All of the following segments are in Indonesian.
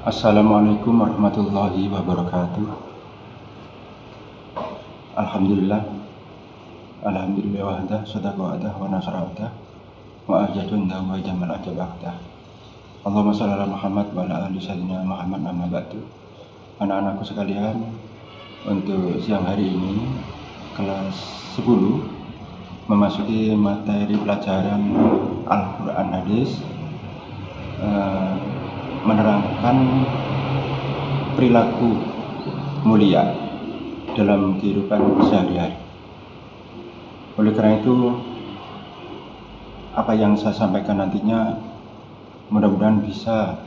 Assalamualaikum warahmatullahi wabarakatuh. Alhamdulillah, alhamdulillah wahdah, sadaqa wa'dah, wa nasra wa'dah, wa ajadun dah wa jamal ajabahdah. Allahumma shalli ala Muhammad wa ala ali sayyidina Muhammad amma ba'du. Anak-anakku sekalian, untuk siang hari ini kelas 10 memasuki materi pelajaran Al-Quran Hadis, menerangkan perilaku mulia dalam kehidupan sehari-hari. Oleh karena itu, apa yang saya sampaikan nantinya mudah-mudahan bisa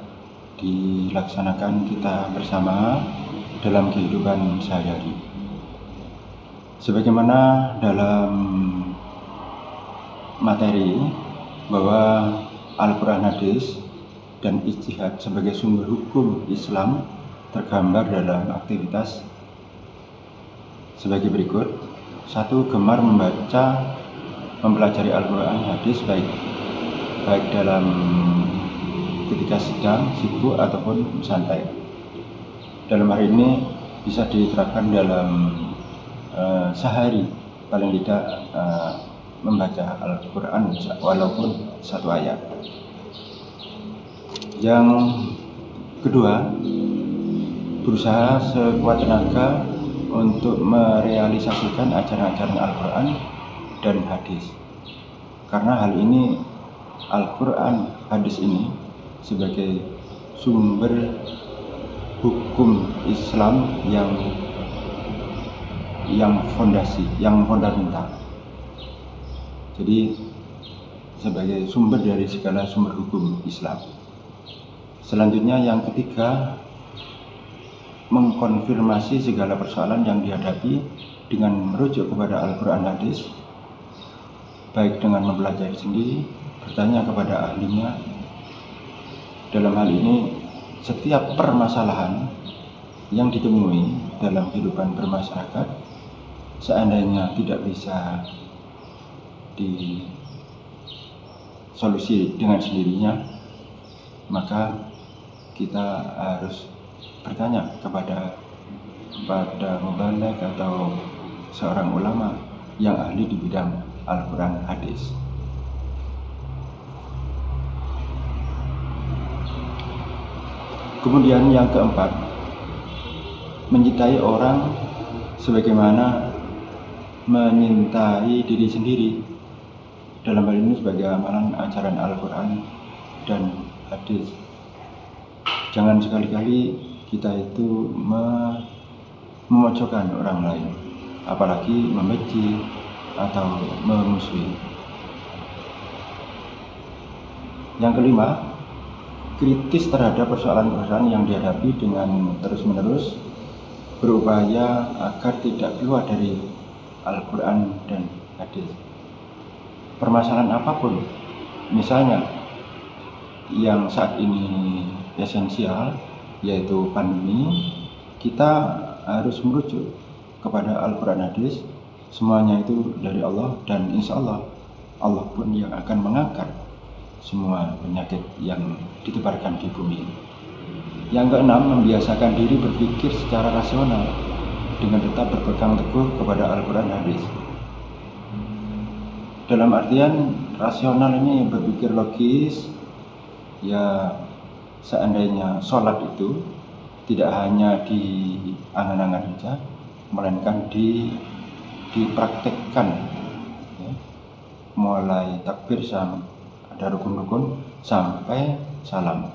dilaksanakan kita bersama dalam kehidupan sehari-hari. Sebagaimana dalam materi bahwa Al-Quran Hadis dan ijtihad sebagai sumber hukum Islam tergambar dalam aktivitas sebagai berikut. 1. Gemar membaca, mempelajari Al-Quran Hadis baik dalam ketika sedang sibuk ataupun santai. Dalam hari ini bisa diterapkan dalam sehari paling tidak membaca Al-Quran walaupun satu ayat. Yang kedua, berusaha sekuat tenaga untuk merealisasikan ajaran-ajaran Al-Quran dan hadis. Karena hal ini, Al-Quran hadis ini sebagai sumber hukum Islam yang fundamental. Jadi sebagai sumber dari segala sumber hukum Islam. Selanjutnya yang ketiga, mengkonfirmasi segala persoalan yang dihadapi dengan merujuk kepada Al-Quran Hadis, baik dengan mempelajari sendiri, bertanya kepada ahlinya. Dalam hal ini, setiap permasalahan yang ditemui dalam kehidupan bermasyarakat, seandainya tidak bisa disolusi dengan sendirinya, maka kita harus bertanya kepada mubaligh atau seorang ulama yang ahli di bidang Al-Quran Hadis. Kemudian yang keempat, mencintai orang sebagaimana menyintai diri sendiri. Dalam hal ini sebagai amalan ajaran Al-Quran dan hadis. Jangan sekali-kali kita itu memojokkan orang lain, apalagi membenci atau memusuhi. Yang kelima, kritis terhadap persoalan-persoalan yang dihadapi dengan terus-menerus berupaya agar tidak keluar dari Al-Quran dan hadis. Permasalahan apapun, misalnya yang saat ini esensial yaitu pandemi, kita harus merujuk kepada Al-Quran Hadis. Semuanya itu dari Allah, dan insya Allah Allah pun yang akan mengangkat semua penyakit yang ditebarkan di bumi. Yang keenam, membiasakan diri berpikir secara rasional dengan tetap berpegang teguh kepada Al-Quran Hadis. Dalam artian rasional ini berpikir logis, ya seandainya sholat itu tidak hanya di angan-angan saja, melainkan dipraktekkan, ya, mulai takbir sampai ada rukun-rukun sampai salam.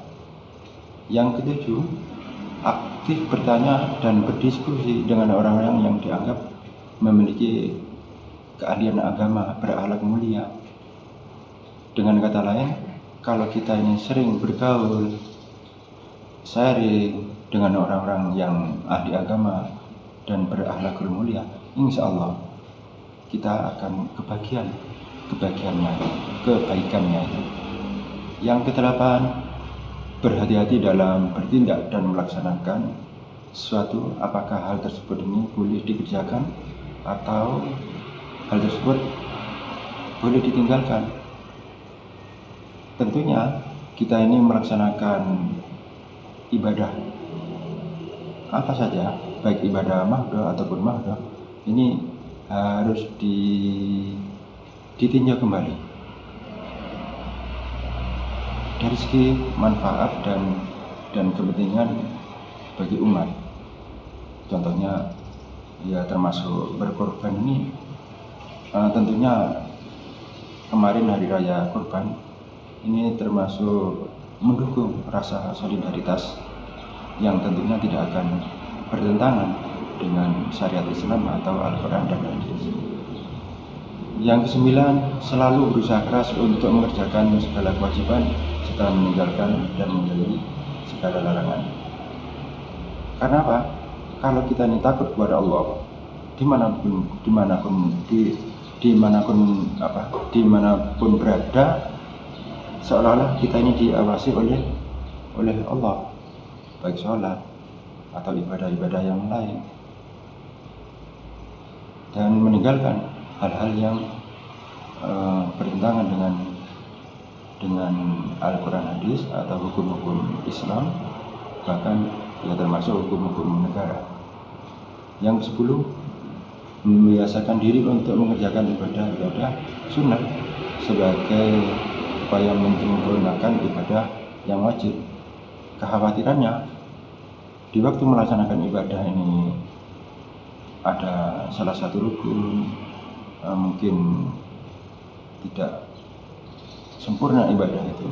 Yang ketujuh, aktif bertanya dan berdiskusi dengan orang-orang yang dianggap memiliki keahlian agama, berakhlak mulia. Dengan kata lain, kalau kita ini sering bergaul, sharing dengan orang-orang yang ahli agama dan berakhlakul mulia, insya Allah kita akan kebaikannya itu. Yang kedelapan, berhati-hati dalam bertindak dan melaksanakan sesuatu, apakah hal tersebut ini boleh dikerjakan atau hal tersebut boleh ditinggalkan. Tentunya kita ini melaksanakan ibadah apa saja, baik ibadah mahdoh ataupun mahdoh, ini harus ditinjau kembali dari segi manfaat dan kepentingan bagi umat. Contohnya ya termasuk berkorban ini, tentunya kemarin hari raya kurban ini termasuk mendukung rasa solidaritas yang tentunya tidak akan bertentangan dengan syariat Islam atau Al-Quran dan Hadis. Yang kesembilan, selalu berusaha keras untuk mengerjakan segala kewajiban serta meninggalkan dan menjauhi segala larangan. Karena apa? Kalau kita ini takut kepada Allah, dimanapun berada, seolah-olah kita ini diawasi oleh Allah, baik sholat atau ibadah-ibadah yang lain, dan meninggalkan hal-hal yang bertentangan dengan Al-Quran Hadis atau hukum-hukum Islam, bahkan ya termasuk hukum-hukum negara. Yang ke-10, membiasakan diri untuk mengerjakan ibadah-ibadah sunnah sebagai upaya menyempurnakan ibadah yang wajib. Kekhawatirannya di waktu melaksanakan ibadah ini ada salah satu rukun mungkin tidak sempurna, ibadah itu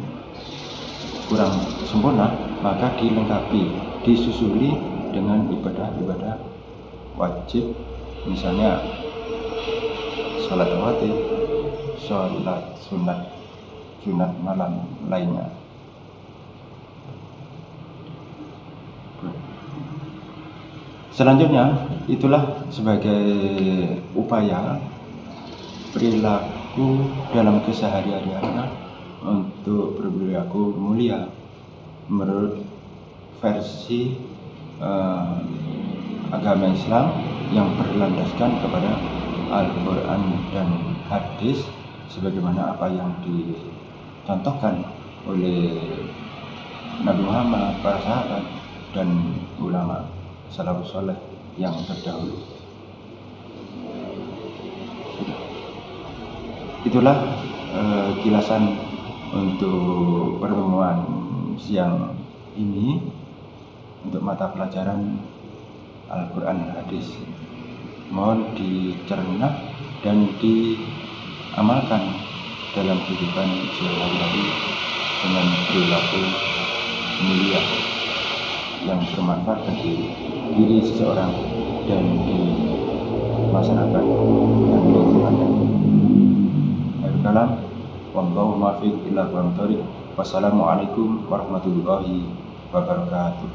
kurang sempurna, maka dilengkapi, disusuli dengan ibadah-ibadah wajib, misalnya sholat rawatib, sholat sunat malam lainnya. Selanjutnya, itulah sebagai upaya perilaku dalam keseharian untuk berperilaku mulia menurut versi agama Islam yang berlandaskan kepada Al-Quran dan Hadis, sebagaimana apa yang dicontohkan oleh Nabi Muhammad, para sahabat, dan ulama salafus saleh yang terdahulu. Itulah kilasan untuk pertemuan siang ini untuk mata pelajaran Al-Quran dan Hadis. Mohon dicerna dan diamalkan dalam kehidupan sehari-hari dengan perilaku mulia yang bermanfaat bagi diri seseorang dan di masyarakat dan lingkungannya. Kalam, wallahu muwaffiq ila aqwamit thoriq. Wassalamualaikum warahmatullahi wabarakatuh.